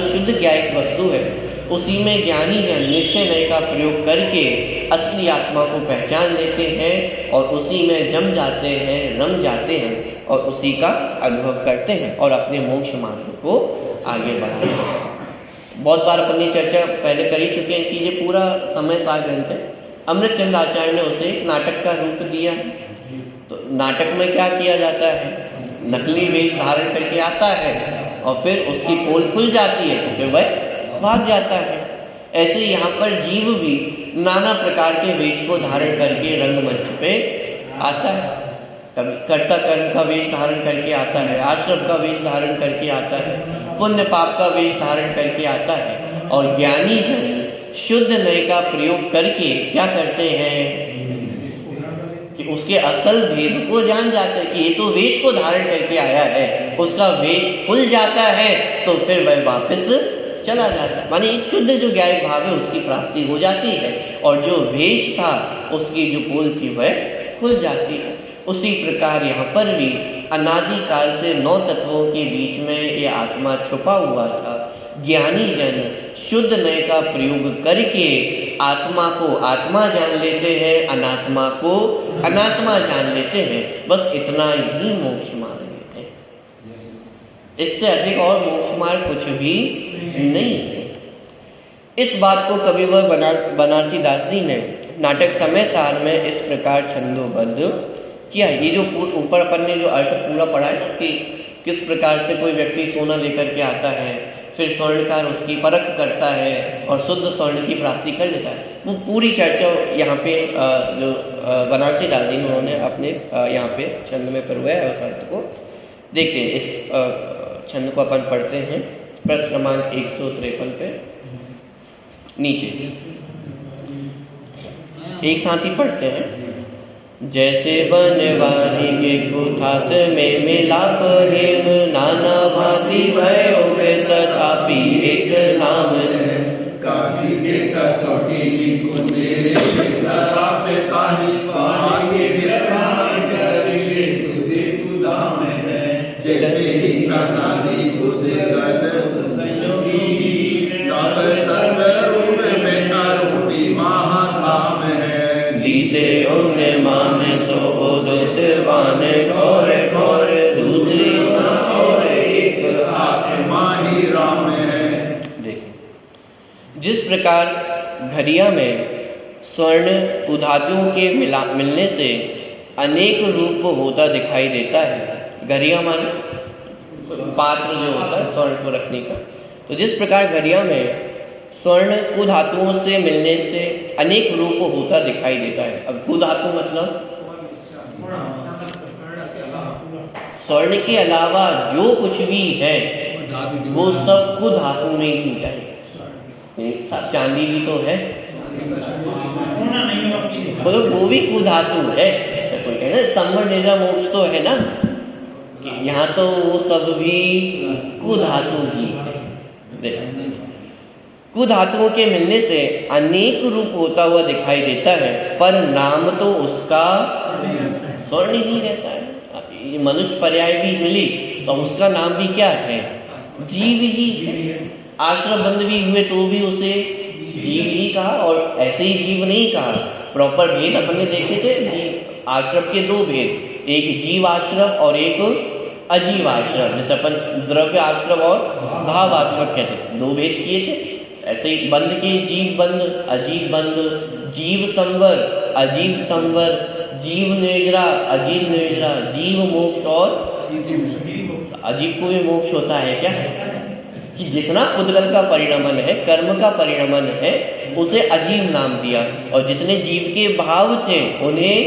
शुद्ध ज्ञायिक वस्तु है उसी में ज्ञानी जन निश्चय नय का प्रयोग करके असली आत्मा को पहचान लेते हैं और उसी में जम जाते हैं, रम जाते हैं और उसी का अनुभव करते हैं और अपने मोक्ष मार्ग को आगे बढ़ाते हैं। बहुत बार अपन ने चर्चा पहले कर ही चुके हैं कि ये पूरा समय सार ग्रंथ है। अमृतचंद आचार्य ने उसे एक नाटक का रूप दिया। तो नाटक में क्या किया जाता है? नकली वेश धारण करके आता है और फिर उसकी पोल खुल जाती है तो फिर वह भाग जाता है। ऐसे यहाँ पर जीव भी नाना प्रकार के वेश को धारण करके रंगमंच पे आता है। कभी कर्ता कर्म का वेश धारण करके आता है, आश्रम का वेश धारण करके आता है, पुण्य पाप का वेश धारण करके आता है। और ज्ञानी जन शुद्ध नय का प्रयोग करके क्या करते हैं कि उसके असल भेद को जान जाते हैं कि ये तो वेश को धारण करके आया है, उसका वेश खुल जाता है तो फिर वह वापस चला जाता है। माने एक शुद्ध जो ज्ञायिक भाव है उसकी प्राप्ति हो जाती है और जो वेश था उसकी जो पोल थी वह खुल जाती है। उसी प्रकार यहाँ पर भी अनादिकाल से 9 तत्वों के बीच में ये आत्मा छुपा हुआ था। ज्ञानी जन शुद्ध नय का प्रयोग करके आत्मा को आत्मा जान लेते हैं, अनात्मा को अनात्मा जान लेते हैं। बस इतना ही मोक्ष मार्ग है, इससे अधिक और मोक्ष मार्ग कुछ भी नहीं है। इस बात को कविवर बनारसी दासरी ने नाटक समय सार में इस प्रकार छंदोबद्ध किया। ये जो ऊपर अपन ने जो अर्थ पूरा पढ़ा है ना कि किस प्रकार से कोई व्यक्ति सोना लेकर के आता है, फिर स्वर्णकार उसकी परख करता है और शुद्ध स्वर्ण की प्राप्ति कर लेता है, वो पूरी चर्चा यहाँ पे जो बनारसी दादी उन्होंने अपने यहाँ पे छंद में परवाया है। उस अर्थ को देखिए, इस छंद को अपन पढ़ते हैं प्रश्न क्रमांक 153 पे नीचे एक साथ ही पढ़ते हैं। जैसे बनवारी के कुठात में मिलाप हेम, नाना भांति भयो तथापि एक नाम। काशी के कसौटी लिखो मेरे सराप ताही पाएंगे विराट करेंगे तुझे तू दाम है। जैसे ही अनादि बुद्धिगत सब तत्व रूप में आरोपी महाधाम है। दिसे उन्ने मान सो उदित वान घोर घोर दूसरी न और एक आत्मा ही राम है। देखिए, जिस प्रकार घड़िया में स्वर्ण उधातुओं के मिलने से अनेक रूप होता दिखाई देता है। घड़िया माने पात्र जो होता है स्वर्ण को रखने का, तो जिस प्रकार घड़िया में स्वर्ण कुधातुओं से मिलने से अनेक रूप होता दिखाई देता है। अब कुधातु मतलब स्वर्ण के अलावा जो कुछ भी है वो सब कुधातु में ही है। सब चांदी भी तो है, बोलो वो भी कुधातु है। कोई कहे ना संवर निजा मोक्ष तो है ना, यहाँ तो वो सब भी कुधातु ही है। कुधातुओं के मिलने से अनेक रूप होता हुआ दिखाई देता है, पर नाम तो उसका स्वर्ण ही रहता है। ये मनुष्य पर्याय भी मिली तो उसका नाम भी क्या है? जीव ही है। आश्रम बंद भी हुए तो भी उसे जीव ही कहा, और ऐसे ही जीव नहीं कहा। प्रॉपर भेद अपन ने देखे थे, जीव आश्रम के दो भेद, एक जीव आश्रम और एक अजीव आश्रम। जैसे अपन द्रव्य आश्रम और भाव आश्रम कहते, दो भेद किए थे। ऐसे ही बंद के जीव बंद, अजीव बंद, जीव संवर, अजीव संवर, जीव निर्जरा, अजीव निर्जरा, जीव मोक्ष और अजीव को भी मोक्ष होता है क्या? कि जितना पुद्गल का परिणमन है, कर्म का परिणमन है, उसे अजीव नाम दिया, और जितने जीव के भाव थे उन्हें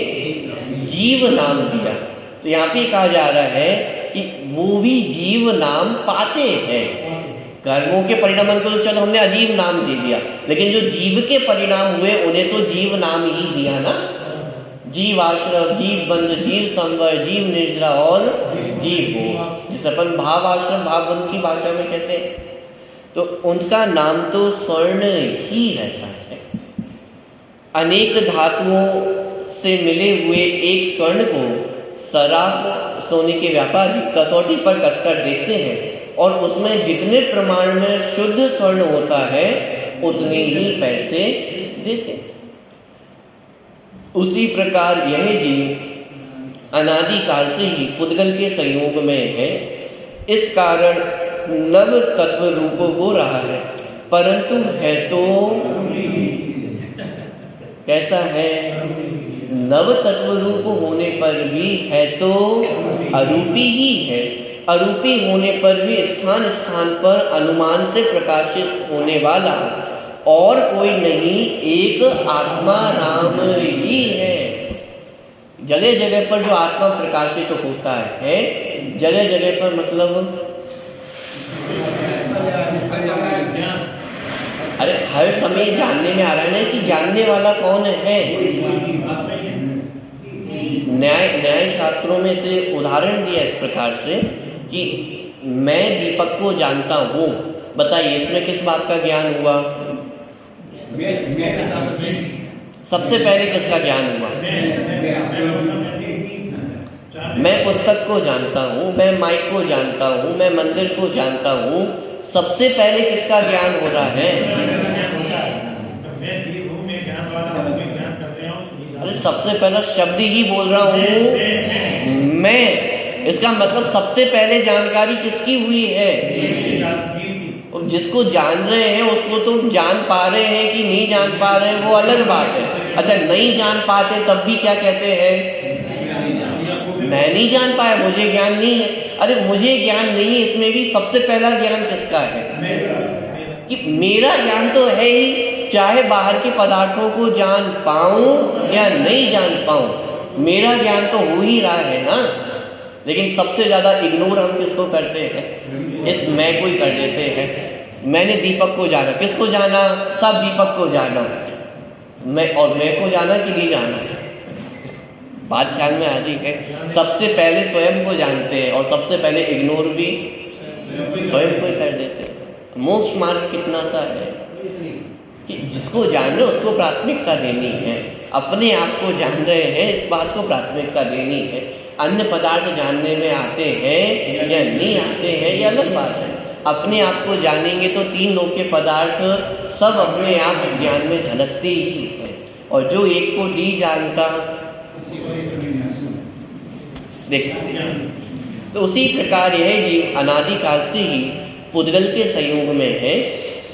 जीव नाम दिया। तो यहाँ पे कहा जा रहा है कि वो भी जीव नाम पाते हैं। कर्मों के परिणाम को तो चलो हमने अजीब नाम दे दिया, लेकिन जो जीव के परिणाम हुए उन्हें तो जीव नाम ही दिया ना। जीव आश्रम, जीव बंध, जीव संवर, जीव निर्जरा और जीव मोक्ष, जिसे अपन भाव आश्रम भाव बंध की भाषा में कहते हैं। तो उनका नाम तो स्वर्ण ही रहता है। अनेक धातुओं से मिले हुए एक स्वर्ण को सराफ सोने के व्यापारी कसौटी पर कसकर देखते हैं, और उसमें जितने प्रमाण में शुद्ध स्वर्ण होता है उतने ही पैसे देते। उसी प्रकार यह जीव अनादि काल से ही पुद्गल के संयोग में है, इस कारण नव तत्व रूप हो रहा है, परंतु है तो कैसा है? नव तत्व रूप होने पर भी है तो अरूपी ही है। अरूपी होने पर भी स्थान स्थान पर अनुमान से प्रकाशित होने वाला और कोई नहीं, एक आत्मा राम ही है। जगह जगह पर जो आत्मा प्रकाशित होता है, जगह जगह पर मतलब अरे हर समय जानने में आ रहा है ना कि जानने वाला कौन है। न्याय शास्त्रों में से उदाहरण दिया इस प्रकार से कि मैं दीपक को जानता हूँ। बताइए इसमें किस बात का ज्ञान हुआ? सबसे पहले किसका ज्ञान हुआ? मैं पुस्तक को जानता हूँ, मैं माइक को जानता हूँ, मैं मंदिर को जानता हूँ। सबसे पहले किसका ज्ञान हो रहा है? अरे सबसे पहला शब्द ही बोल रहा हूँ मैं। इसका मतलब सबसे पहले जानकारी किसकी हुई है? और जिसको जान रहे हैं उसको तुम जान पा रहे हैं कि नहीं जान पा रहे हैं वो अलग बात है। अच्छा नहीं जान पाते तब भी क्या कहते हैं? मैं नहीं जान पाया, मुझे ज्ञान नहीं है। अरे मुझे ज्ञान नहीं है, इसमें भी सबसे पहला ज्ञान किसका है? कि मेरा ज्ञान तो है ही, चाहे बाहर के पदार्थों को जान पाऊं या नहीं जान पाऊं, मेरा ज्ञान तो हो ही रहा है ना। लेकिन सबसे ज्यादा इग्नोर हम किसको करते हैं? इस मैं को ही कर देते हैं। मैंने दीपक को जाना, किसको जाना? सब दीपक को जाना। मैं और मैं को जाना कि नहीं जाना? बात ख्याल में आ रही है। सबसे पहले स्वयं को जानते हैं और सबसे पहले इग्नोर भी स्वयं को ही कर देते हैं। मोक्ष मार्ग कितना सा है कि जिसको जान रहे उसको प्राथमिकता देनी है। अपने आप को जान रहे हैं, इस बात को प्राथमिकता देनी है। अन्य पदार्थ जानने में आते हैं या नहीं आते हैं ये अलग बात है। अपने आप को जानेंगे तो तीन लोक के पदार्थ सब अपने आप इस ज्ञान में झलकते ही हैं। और जो एक को नहीं जानता, देखिए, तो उसी प्रकार यह जीव अनादिकाल से ही पुद्गल के संयोग में है।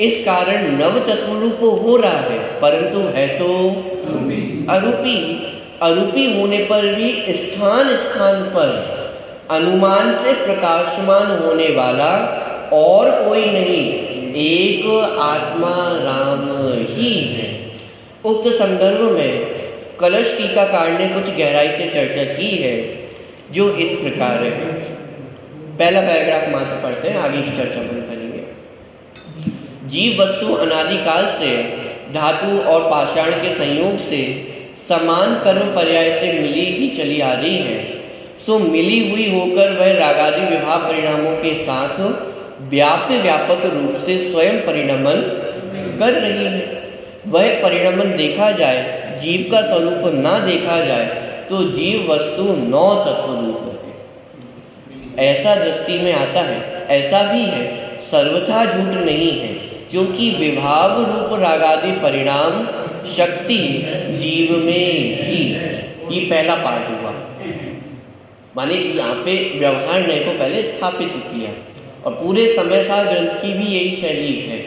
इस कारण नव तत्व रूप हो रहा है, परंतु है तो अरूपी। अरूपी होने पर भी स्थान स्थान पर अनुमान से प्रकाशमान होने वाला और कोई नहीं, एक आत्मा राम ही है। उक्त संदर्भ में कलश टीकाकार ने कुछ गहराई से चर्चा की है, जो इस प्रकार है। पहला पैराग्राफ मात्र पढ़ते हैं, आगे की चर्चा हम करेंगे। जीव वस्तु अनादिकाल से धातु और पाषाण के संयोग से समान कर्म पर्याय से मिली ही चली आ रही है। सो मिली हुई होकर वह रागादि विभाव परिणामों के साथ व्यापक रूप से स्वयं परिणमन कर रही है। वह परिणमन देखा जाए, जीव का स्वरूप ना देखा जाए तो जीव वस्तु नौ तत्व रूप है, ऐसा दृष्टि में आता है। ऐसा भी है, सर्वथा झूठ नहीं है, क्योंकि विभाव रूप रागादि परिणाम शक्ति जीव में ही। ये पहला पार्ट हुआ, माने यहाँ पे व्यवहार न्याय को पहले स्थापित किया, और पूरे समय सार ग्रंथ की भी यही शैली है।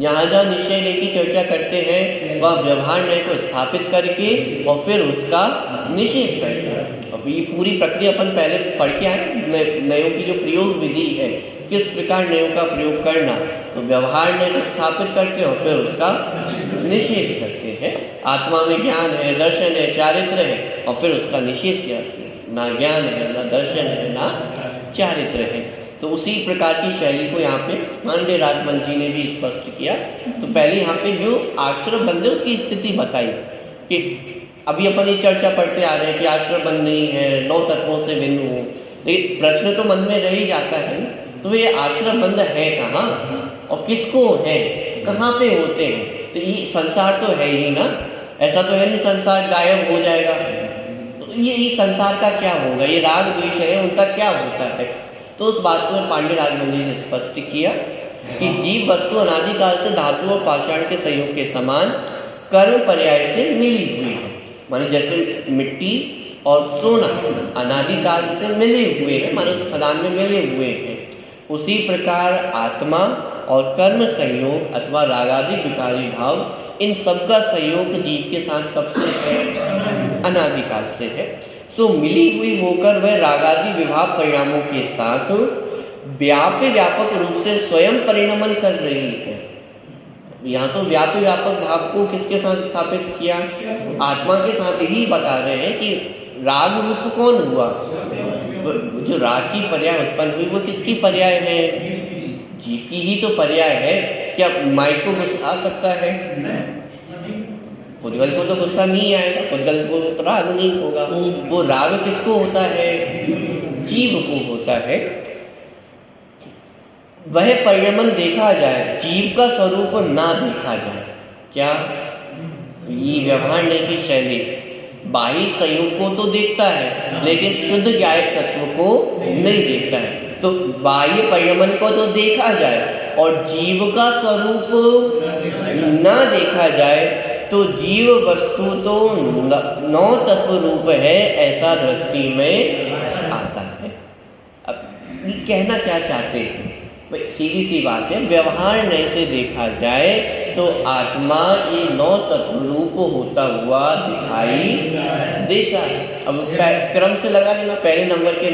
यहाँ जहाँ निश्चय न्याय की चर्चा करते हैं वह व्यवहार न्याय को स्थापित करके और फिर उसका निषेध करके। अब ये पूरी प्रक्रिया अपन पहले पढ़ के आए, न्यायों की जो प्रयोग विधि है, किस प्रकार न्यायों का प्रयोग करना, तो व्यवहार न्याय को स्थापित करते हैं और फिर उसका निषेध करते हैं। आत्मा में ज्ञान है, दर्शन है, चारित्र है, और फिर उसका निषेध किया, ना ज्ञान है, ना दर्शन है, ना चारित्र है। तो उसी प्रकार की शैली को यहाँ पे पांडे राजमल जी ने भी स्पष्ट किया। तो पहले यहाँ पे जो आश्रम बंद है उसकी स्थिति बताई कि अभी अपन ये चर्चा पढ़ते आ रहे हैं कि आश्रम बंद नहीं है, नौ तत्वों से भिन्न हो, लेकिन प्रश्न तो मन में रह ही जाता है, तो ये आश्रम बंद है कहाँ और किसको है, कहाँ पे होते हैं? तो ये संसार तो है ही ना, ऐसा तो है नहीं संसार गायब हो जाएगा। तो ये संसार का क्या होगा, ये राग द्वेष है, उनका क्या होता है? तो उस बात को पांडे राजमल जी ने स्पष्ट किया कि जीव वस्तु अनादिकाल से धातु और पाषाण के संयोग के समान कर्म पर्याय से मिली हुई है। माने जैसे मिट्टी और सोना अनादिकाल से मिले हुए हैं, माने उस खदान में मिले हुए हैं, उसी प्रकार आत्मा और कर्म संयोग अथवा रागादि विकारी भाव, इन सब का संयोग जीव के साथ कब से है? अनादिकाल से है। सो मिली हुई होकर वह रागादि विभाव परिणामों के साथ व्यापक रूप से स्वयं परिणमन कर रही है। यहाँ तो व्यापक भाव को किसके साथ स्थापित किया? आत्मा के साथ ही बता रहे हैं कि राग रूप कौन हुआ, जो राग की पर्याय उत्पन्न हुई वो किसकी पर्याय है? जीव की ही तो पर्याय है। क्या माइक को गुस्सा आ सकता है? पुद्गल को तो गुस्सा नहीं आएगा, पुद्गल को तो राग नहीं होगा। वो राग किसको होता है? जीव को होता है। वह परिणमन देखा जाए, जीव का स्वरूप ना देखा जाए। क्या? ये व्यवहार नहीं की शैली बाह्य संयोग को तो देखता है लेकिन शुद्ध ज्ञायक तत्व को नहीं देखता है। तो बाह्य परिणमन को तो देखा जाए और जीव का स्वरूप ना देखा जाए तो जीव वस्तु तो नौ तत्व रूप है, ऐसा दृष्टि में आता है। अब ये कहना क्या चाहते हैं? सीधी सी बात है, व्यवहार नहीं से देखा जाए तो आत्मा ये नौ तत्व रूप होता हुआ दिखाई देता है। अब क्रम से लगा लेना, पहले नंबर के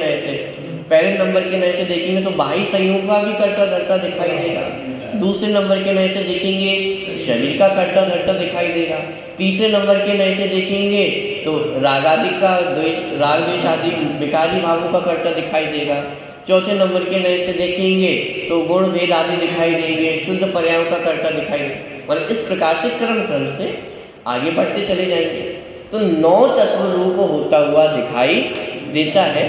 नए से देखेंगे तो बाह्य संयोग का भी कर्ता धर्ता दिखाई देगा। दूसरे नंबर के नए से देखेंगे शरीर का कर्ता धर्ता दिखाई देगा। तीसरे नंबर के नए से देखेंगे तो रागादि का राग द्वेष आदि विकारी भावों का कर्ता दिखाई देगा। चौथे नंबर के नए से देखेंगे तो गुण भेद आदि दिखाई देंगे, शुद्ध पर्यायों का कर्ता दिखाई देगा। मतलब इस प्रकार से क्रम से आगे बढ़ते चले जाएंगे तो नौ तत्व रूप होता हुआ दिखाई देता है।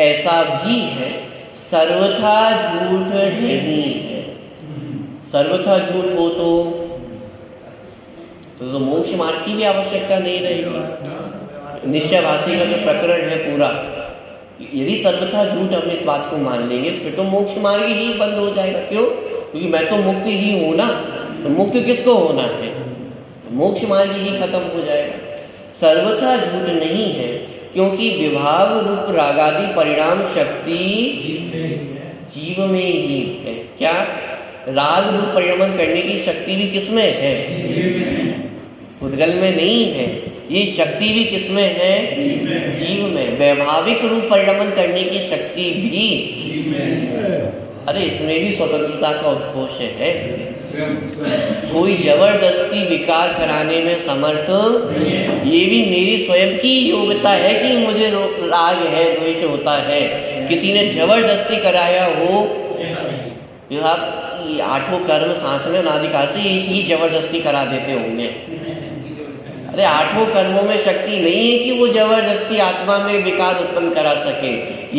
ऐसा भी है, सर्वथा झूठ नहीं है। सर्वथा झूठ हो तो मोक्ष मार्ग की भी आवश्यकता नहीं रहेगी। निश्चय भाषी का जो प्रकरण है पूरा, यदि सर्वथा झूठ हम इस बात को मान लेंगे तो फिर तो मोक्ष मार्ग ही बंद हो जाएगा। क्यों? क्योंकि मैं तो मुक्त ही हूँ ना, तो मुक्त किसको होना है? मोक्ष मार्ग ही खत्म हो जाएगा। सर्वथा झूठ नहीं है, क्योंकि विभाव रूप रागादि परिणाम शक्ति जीव में ही है। क्या? राग रूप परिणमन करने की शक्ति भी किसमें है? उद्गल में नहीं है, ये शक्ति भी किसमें है? जीव में। वैभाविक रूप परिणमन करने की शक्ति भी, अरे इसमें भी स्वतंत्रता का उद्घोष है। कोई जबरदस्ती विकार कराने में समर्थ, ये भी मेरी स्वयं की योग्यता है कि मुझे राग है, द्वेष होता है। किसी ने जबरदस्ती कराया हो, आप आठों कर्म सांस में अनादिकाल से ही जबरदस्ती करा देते होंगे। अरे आठों कर्मों में शक्ति नहीं है कि वो जबरदस्ती आत्मा में विकार उत्पन्न करा सके।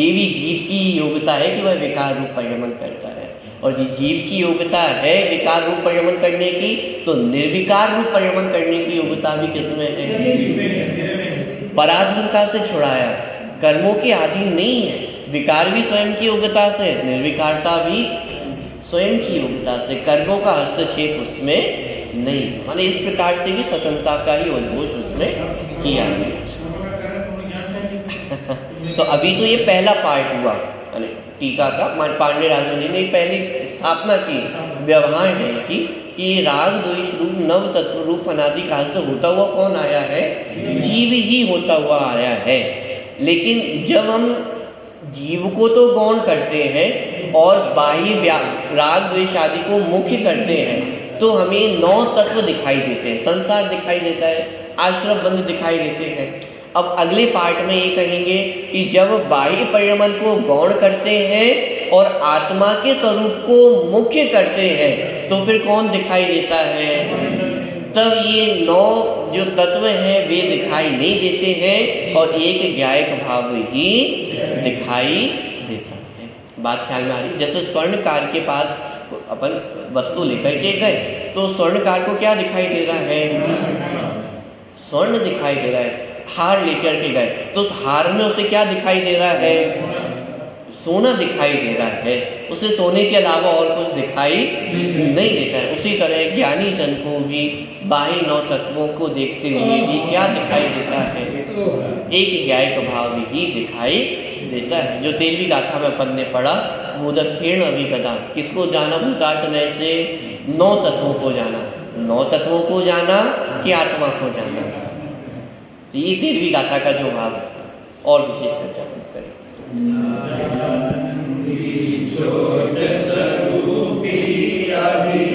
ये भी जीव की योग्यता है कि वह विकार रूप परिणमन करता है। और जीव की योग्यता है विकार रूप परिणमन करने की, तो निर्विकार रूप परिणमन करने की योग्यता भी किसमें है? पराधीनता से छुड़ाया, कर्मों के अधीन नहीं है। विकार भी स्वयं की योग्यता से, निर्विकारता भी स्वयं की योग्यता से, कर्मों का हस्तक्षेप उसमें नहीं। माने इस प्रकार से भी स्वतंत्रता का ही उद्घोष उसमें किया है। तो अभी तो ये पहला पार्ट हुआ टीका का। पांडे राजू जी ने पहली स्थापना की, व्यवहार है कि राग द्वेष रूप नव तत्व रूप अनादिकाल से होता हुआ कौन आया है? जीव ही होता हुआ आया है। लेकिन जब हम जीव को तो गौण करते हैं और बाह्य राग द्वेष आदि को मुख्य करते हैं, तो हमें 9 तत्व दिखाई देते हैं। संसार दिखाई देता है, आश्रम बंध दिखाई देते हैं। अब अगले पार्ट में ये कहेंगे कि जब बाह्य परिणमन को गौण करते हैं और आत्मा के स्वरूप को मुख्य करते हैं, तो फिर कौन दिखाई देता है? तब ये 9 जो तत्व हैं वे दिखाई नहीं देते हैं और एक ज्ञायक भाव ही दिखाई देता है। बात ख्याल में आ रही? जैसे स्वर्णकार के पास अपन वस्तु लेकर के गए, तो स्वर्णकार को क्या दिखाई दे रहा है? स्वर्ण दिखाई दे रहा है। हार लेकर के गए, तो उस हार में उसे क्या दिखाई दे रहा है? सोना दिखाई दे रहा है। उसे सोने के अलावा और कुछ दिखाई नहीं देता है। उसी तरह ज्ञानी जन को भी बाह्य 9 तत्वों को देखते हुए भी क्या दिखाई देता है? एक ज्ञायक भाव ही दिखाई देता है। जो 13वीं गाथा में अपन ने पढ़ा, भूतत्थेन अभिगता, किसको जाना? भूतार्चनय से 9 तत्वों को जाना। 9 तत्वों को जाना कि आत्मा को जाना? ये 13वीं गाथा का जो भाव था। और विशेष चर्चा करें। सुख के किनारे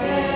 के